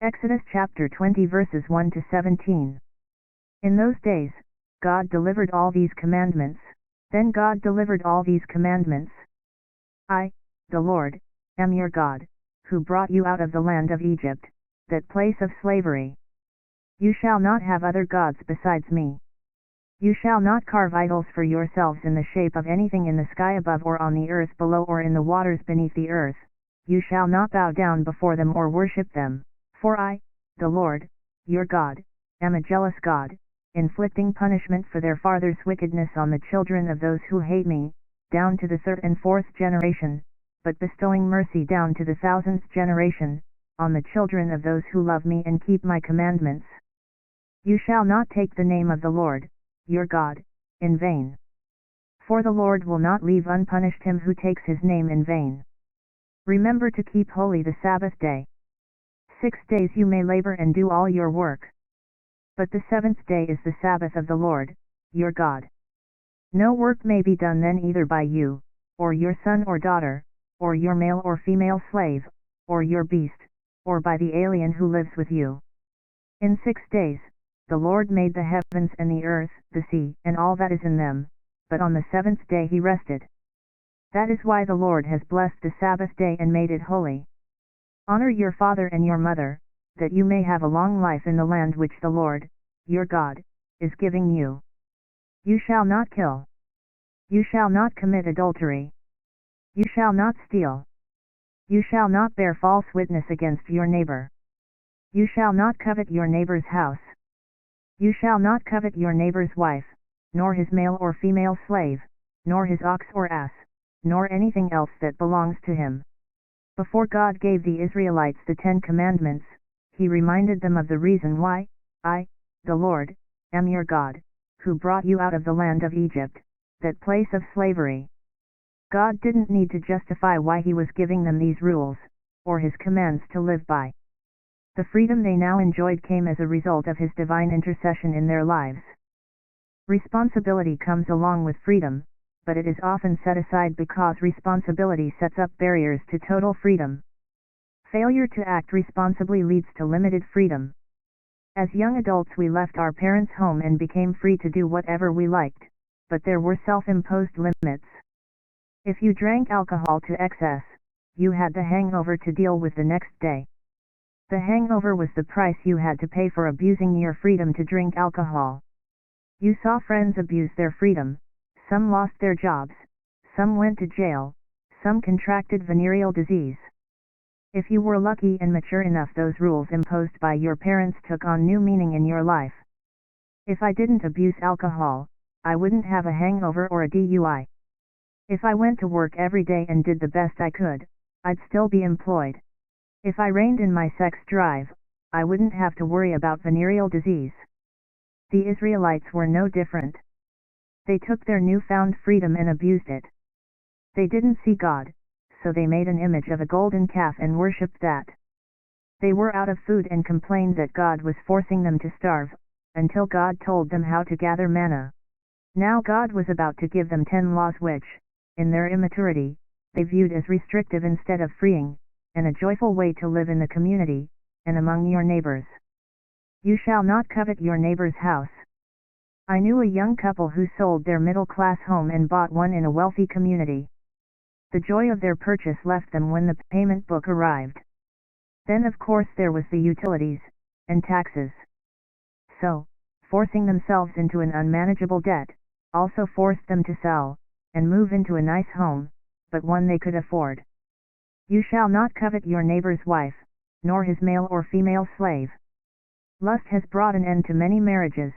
Exodus chapter 20 verses 1 to 17. In those days, God delivered all these commandments. Then God delivered all these commandments. I, the Lord, am your God, who brought you out of the land of Egypt, that place of slavery. You shall not have other gods besides me. You shall not carve idols for yourselves in the shape of anything in the sky above or on the earth below or in the waters beneath the earth. You shall not bow down before them or worship them. For I, the Lord, your God, am a jealous God, inflicting punishment for their fathers' wickedness on the children of those who hate me, down to the third and fourth generation, but bestowing mercy down to the thousandth generation, on the children of those who love me and keep my commandments. You shall not take the name of the Lord, your God, in vain. For the Lord will not leave unpunished him who takes his name in vain. Remember to keep holy the Sabbath day. 6 days you may labor and do all your work. But the seventh day is the Sabbath of the Lord, your God. No work may be done then either by you, or your son or daughter, or your male or female slave, or your beast, or by the alien who lives with you. In 6 days, the Lord made the heavens and the earth, the sea, and all that is in them, but on the seventh day he rested. That is why the Lord has blessed the Sabbath day and made it holy. Honor your father and your mother, that you may have a long life in the land which the Lord, your God, is giving you. You shall not kill. You shall not commit adultery. You shall not steal. You shall not bear false witness against your neighbor. You shall not covet your neighbor's house. You shall not covet your neighbor's wife, nor his male or female slave, nor his ox or ass, nor anything else that belongs to him. Before God gave the Israelites the 10 Commandments, he reminded them of the reason why, I, the Lord, am your God, who brought you out of the land of Egypt, that place of slavery. God didn't need to justify why he was giving them these rules, or his commands to live by. The freedom they now enjoyed came as a result of his divine intercession in their lives. Responsibility comes along with freedom, but it is often set aside because responsibility sets up barriers to total freedom. Failure to act responsibly leads to limited freedom. As young adults we left our parents' home and became free to do whatever we liked, but there were self-imposed limits. If you drank alcohol to excess, you had the hangover to deal with the next day. The hangover was the price you had to pay for abusing your freedom to drink alcohol. You saw friends abuse their freedom. Some lost their jobs, some went to jail, some contracted venereal disease. If you were lucky and mature enough, those rules imposed by your parents took on new meaning in your life. If I didn't abuse alcohol, I wouldn't have a hangover or a DUI. If I went to work every day and did the best I could, I'd still be employed. If I reined in my sex drive, I wouldn't have to worry about venereal disease. The Israelites were no different. They took their newfound freedom and abused it. They didn't see God, so they made an image of a golden calf and worshipped that. They were out of food and complained that God was forcing them to starve, until God told them how to gather manna. Now God was about to give them 10 laws which, in their immaturity, they viewed as restrictive instead of freeing, and a joyful way to live in the community, and among your neighbors. You shall not covet your neighbor's house. I knew a young couple who sold their middle-class home and bought one in a wealthy community. The joy of their purchase left them when the payment book arrived. Then of course there was the utilities, and taxes. So, forcing themselves into an unmanageable debt, also forced them to sell, and move into a nice home, but one they could afford. You shall not covet your neighbor's wife, nor his male or female slave. Lust has brought an end to many marriages,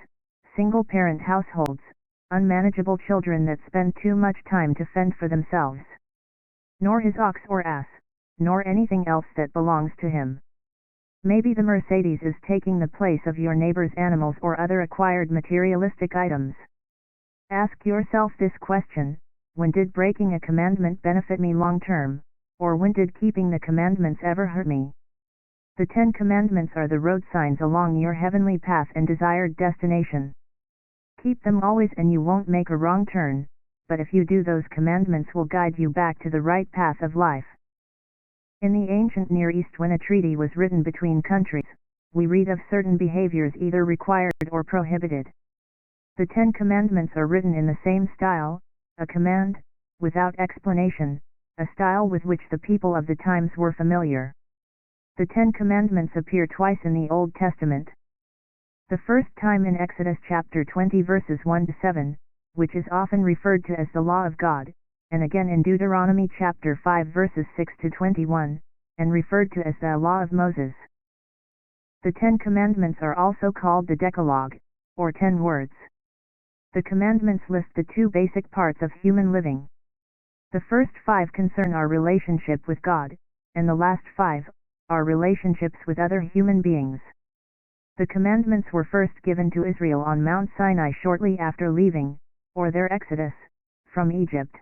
single-parent households, unmanageable children that spend too much time to fend for themselves. Nor his ox or ass, nor anything else that belongs to him. Maybe the Mercedes is taking the place of your neighbor's animals or other acquired materialistic items. Ask yourself this question: when did breaking a commandment benefit me long-term, or when did keeping the commandments ever hurt me? The 10 Commandments are the road signs along your heavenly path and desired destination. Keep them always and you won't make a wrong turn, but if you do, those commandments will guide you back to the right path of life. In the ancient Near East, when a treaty was written between countries, we read of certain behaviors either required or prohibited. The 10 Commandments are written in the same style, a command, without explanation, a style with which the people of the times were familiar. The 10 Commandments appear twice in the Old Testament. The first time in Exodus chapter 20 verses 1 to 7, which is often referred to as the Law of God, and again in Deuteronomy chapter 5 verses 6 to 21, and referred to as the Law of Moses. The 10 Commandments are also called the Decalogue, or 10 words. The commandments list the 2 basic parts of human living. The first 5 concern our relationship with God, and the last 5, our relationships with other human beings. The commandments were first given to Israel on Mount Sinai shortly after leaving, or their exodus, from Egypt.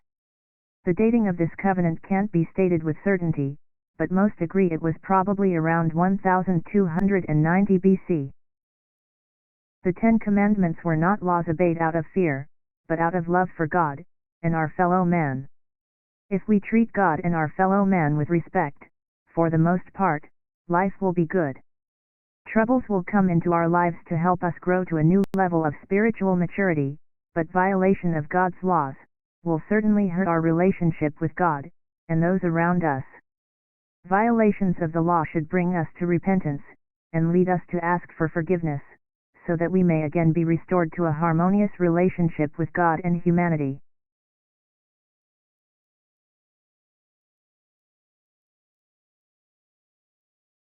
The dating of this covenant can't be stated with certainty, but most agree it was probably around 1290 BC. The 10 Commandments were not laws obeyed out of fear, but out of love for God, and our fellow man. If we treat God and our fellow man with respect, for the most part, life will be good. Troubles will come into our lives to help us grow to a new level of spiritual maturity, but violation of God's laws will certainly hurt our relationship with God, and those around us. Violations of the law should bring us to repentance, and lead us to ask for forgiveness, so that we may again be restored to a harmonious relationship with God and humanity.